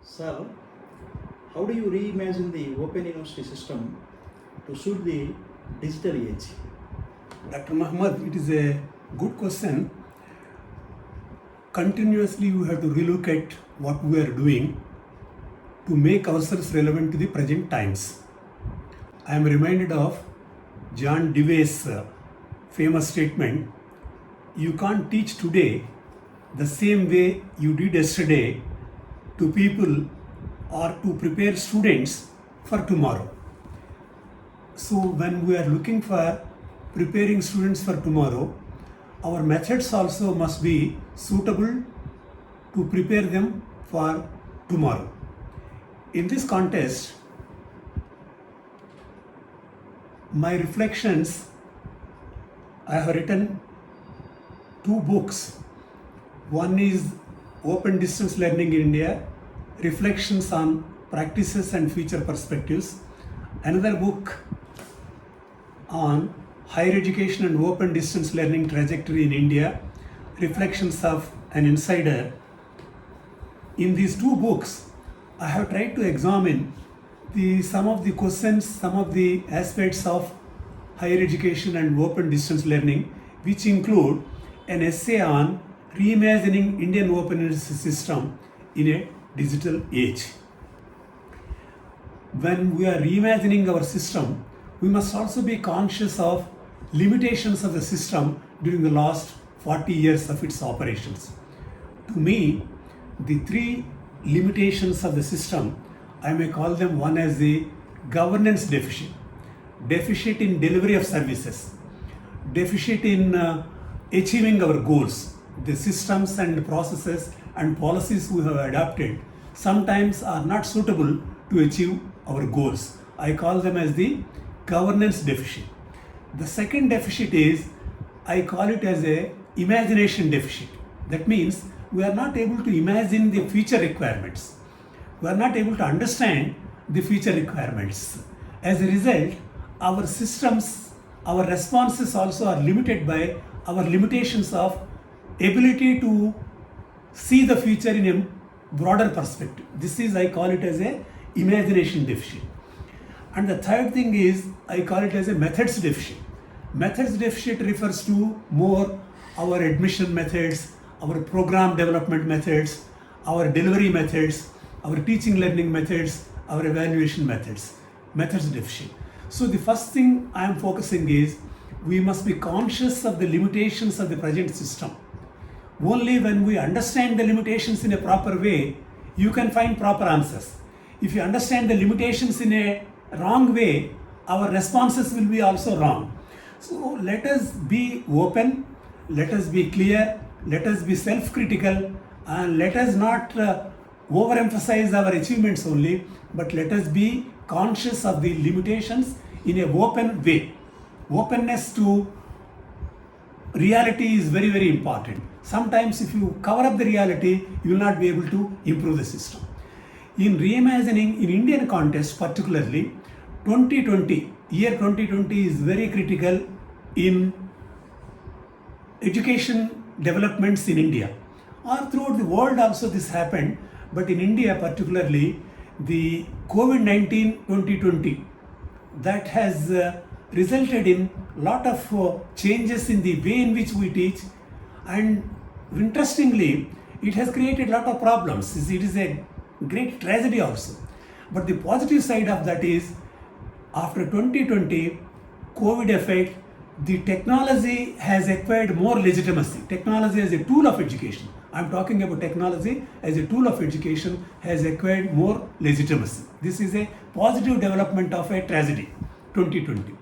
Sir, how do you reimagine the Open University system to suit the digital age? Dr. Muhammad, it is a good question. Continuously, we have to relook at what we are doing to make ourselves relevant to the present times. I am reminded of John Dewey's famous statement, "You can't teach today the same way you did yesterday to people or to prepare students for tomorrow." So when we are looking for preparing students for tomorrow, our methods also must be suitable to prepare them for tomorrow. In this context, my reflections, I have written two books. One is Open Distance Learning in India, Reflections on Practices and Future Perspectives. Another book on Higher Education and Open Distance Learning Trajectory in India, Reflections of an Insider. In these two books, I have tried to examine some of the questions, some of the aspects of higher education and open distance learning, which include an essay on reimagining Indian open university system in a digital age. When we are reimagining our system, we must also be conscious of limitations of the system during the last 40 years of its operations. To me, the three limitations of the system, I may call them one as the governance deficit, deficit in delivery of services, deficit in achieving our goals. The systems and processes and policies we have adopted sometimes are not suitable to achieve our goals. I call them as the governance deficit. The second deficit is, I call it as a imagination deficit. That means we are not able to imagine the future requirements. We are not able to understand the future requirements. As a result, our systems, our responses also are limited by our limitations of ability to see the future in a broader perspective. This is, I call it as a imagination deficit. And the third thing is, I call it as a methods deficit. Methods deficit refers to more our admission methods, our program development methods, our delivery methods, our teaching learning methods, our evaluation methods. Methods deficit. So the first thing I am focusing is, we must be conscious of the limitations of the present system. Only when we understand the limitations in a proper way, you can find proper answers. If you understand the limitations in a wrong way, our responses will be also wrong. So let us be open, let us be clear, let us be self-critical, and let us not overemphasize our achievements only, but let us be conscious of the limitations in an open way. Openness to reality is very, very important. Sometimes if you cover up the reality, you will not be able to improve the system. In reimagining, in Indian context particularly, 2020, year 2020 is very critical in education developments in India. Or throughout the world also this happened, but in India particularly, the COVID-19 2020, that has resulted in a lot of changes in the way in which we teach, and interestingly, it has created a lot of problems. It is a great tragedy also. But the positive side of that is, after 2020 COVID effect, the technology has acquired more legitimacy. Technology as a tool of education, I am talking about technology as a tool of education, has acquired more legitimacy. This is a positive development of a tragedy, 2020.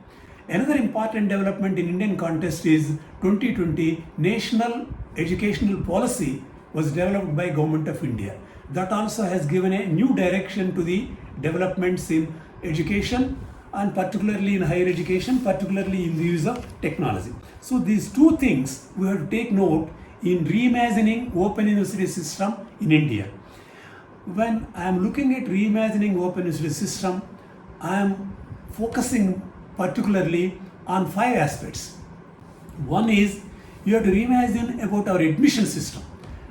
Another important development in Indian context is 2020 National Educational Policy was developed by Government of India. That also has given a new direction to the developments in education, and particularly in higher education, particularly in the use of technology. So these two things we have to take note in reimagining open university system in India. When I am looking at reimagining open university system, I am focusing particularly on 5 aspects. One is, you have to reimagine about our admission system.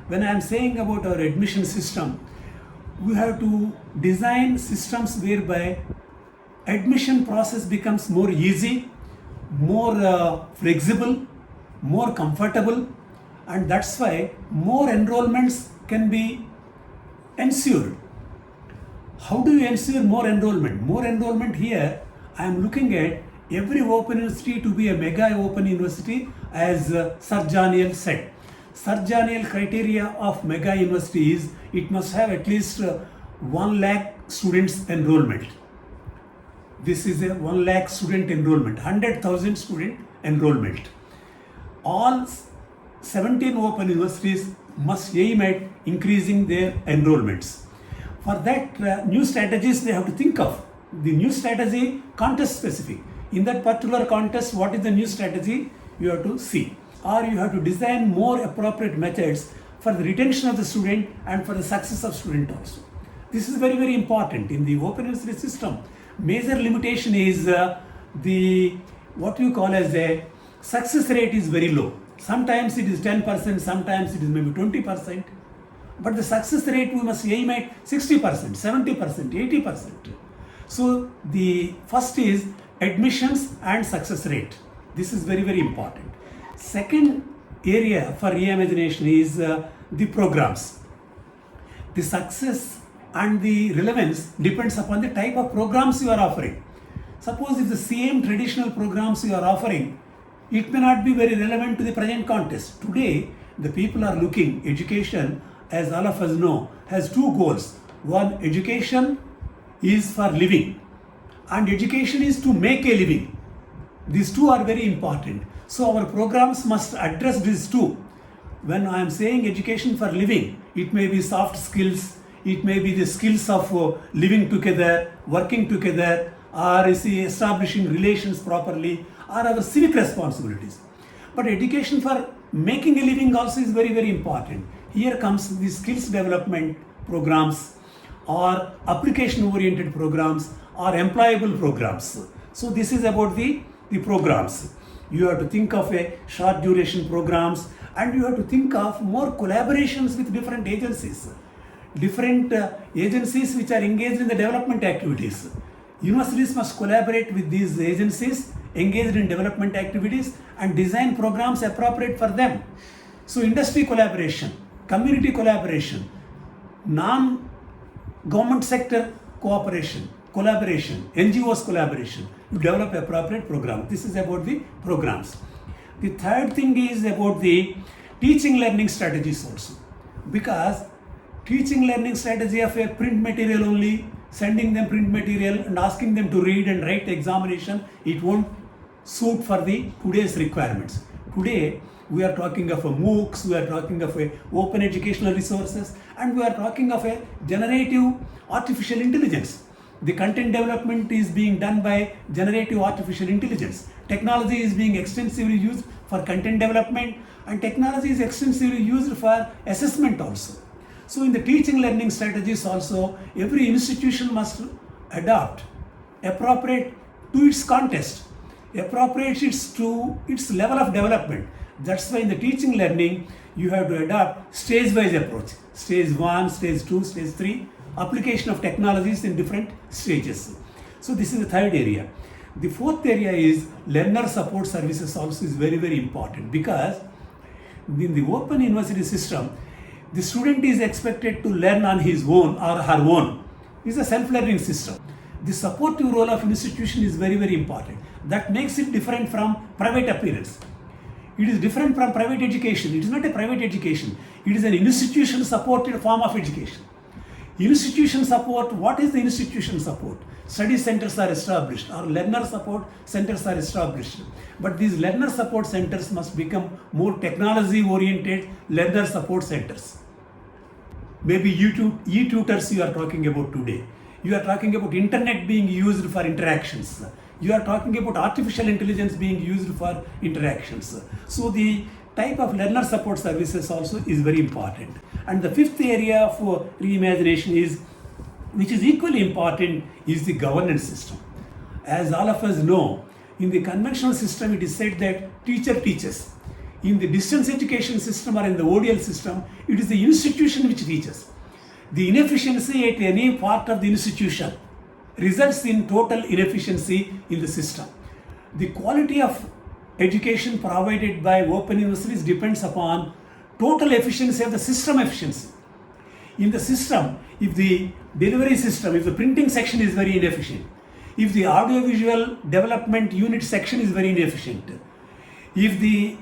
When I am saying about our admission system, we have to design systems whereby admission process becomes more easy, more flexible, more comfortable, and that's why more enrollments can be ensured. How do you ensure more enrollment? More enrollment here, I am looking at every open university to be a mega open university, as Sir Janiel said. Sir Janiel criteria of mega university is it must have at least 1 lakh students enrollment. This is a 1 lakh student enrollment, 100,000 student enrollment. All 17 open universities must aim at increasing their enrollments. For that, new strategies they have to think of. The new strategy contest specific. In that particular contest, what is the new strategy you have to see, or you have to design more appropriate methods for the retention of the student and for the success of student also. This is very, very important in the open university system. Major limitation is the what you call as a success rate is very low. Sometimes it is 10%, sometimes it is maybe 20%. But the success rate we must aim at 60%, 70%, 80%. So the first is admissions and success rate. This is very, very important. Second area for reimagination is the programs. The success and the relevance depends upon the type of programs you are offering. Suppose if the same traditional programs you are offering, it may not be very relevant to the present context. Today, the people are looking, education, as all of us know, has two goals. One, education is for living, and education is to make a living. These two are very important. So our programs must address these two. When I am saying education for living, it may be soft skills, it may be the skills of living together, working together, or establishing relations properly, or our civic responsibilities. But education for making a living also is very, very important. Here comes the skills development programs, or application oriented programs, or employable programs. So this is about the programs. You have to think of a short duration programs, and you have to think of more collaborations with different agencies. Different agencies which are engaged in the development activities. Universities must collaborate with these agencies engaged in development activities and design programs appropriate for them. So industry collaboration, community collaboration, non-government sector collaboration, NGOs collaboration, you develop appropriate program. This is about the programs. The third thing is about the teaching learning strategies also. Because teaching learning strategy of a print material only, sending them print material and asking them to read and write the examination, it won't suit for the today's requirements. Today, we are talking of a MOOCs, we are talking of a open educational resources, and we are talking of a generative artificial intelligence. The content development is being done by generative artificial intelligence. Technology is being extensively used for content development, and technology is extensively used for assessment also. So in the teaching learning strategies also, every institution must adopt appropriate to its context, appropriate to its level of development. That's why in the teaching learning, you have to adopt stage-wise approach. Stage 1, stage 2, stage 3, application of technologies in different stages. So this is the third area. The fourth area is learner support services also is very, very important, because in the open university system, the student is expected to learn on his own or her own. It's a self-learning system. The supportive role of institution is very, very important. That makes it different from private appearance. It is different from private education. It is not a private education. It is an institution supported form of education. Institution support, what is the institution support? Study centers are established, or learner support centers are established. But these learner support centers must become more technology oriented learner support centers. Maybe e-tutors you are talking about today. You are talking about internet being used for interactions. You are talking about artificial intelligence being used for interactions. So the type of learner support services also is very important. And the fifth area for reimagination is, which is equally important, is the governance system. As all of us know, in the conventional system it is said that teacher teaches. In the distance education system or in the ODL system, it is the institution which teaches. the inefficiency at any part of the institution results in total inefficiency in the system. The quality of education provided by open universities depends upon total efficiency of the system efficiency. In the system, if the delivery system, if the printing section is very inefficient, if the audiovisual development unit section is very inefficient, if the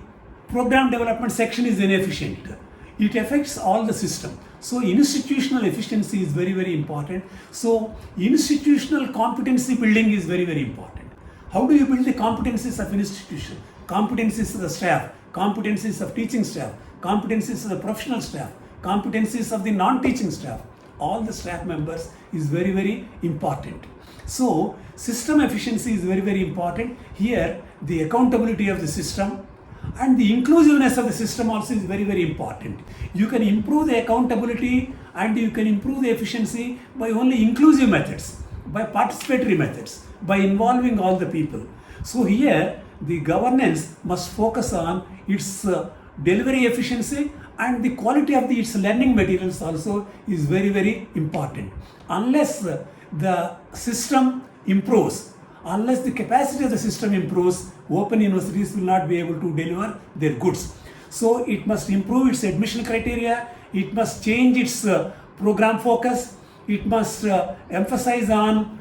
program development section is inefficient, it affects all the system. So institutional efficiency is very, very important. So institutional competency building is very, very important. How do you build the competencies of an institution? Competencies of the staff, competencies of teaching staff, competencies of the professional staff, competencies of the non-teaching staff. All the staff members is very, very important. So system efficiency is very, very important. Here the accountability of the system and the inclusiveness of the system also is very, very important. You can improve the accountability and you can improve the efficiency by only inclusive methods, by participatory methods, by involving all the people. So here the governance must focus on its delivery efficiency, and the quality of its learning materials also is very, very important. Unless the system improves, unless the capacity of the system improves, open universities will not be able to deliver their goods. So it must improve its admission criteria, it must change its program focus, it must emphasize on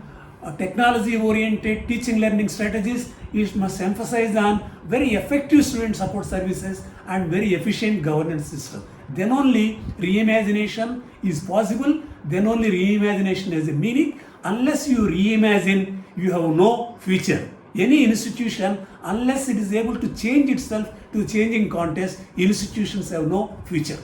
technology oriented teaching learning strategies, it must emphasize on very effective student support services and very efficient governance system. Then only reimagination is possible, then only reimagination has a meaning. Unless you reimagine, you have no future. Any institution, unless it is able to change itself to the changing context, institutions have no future.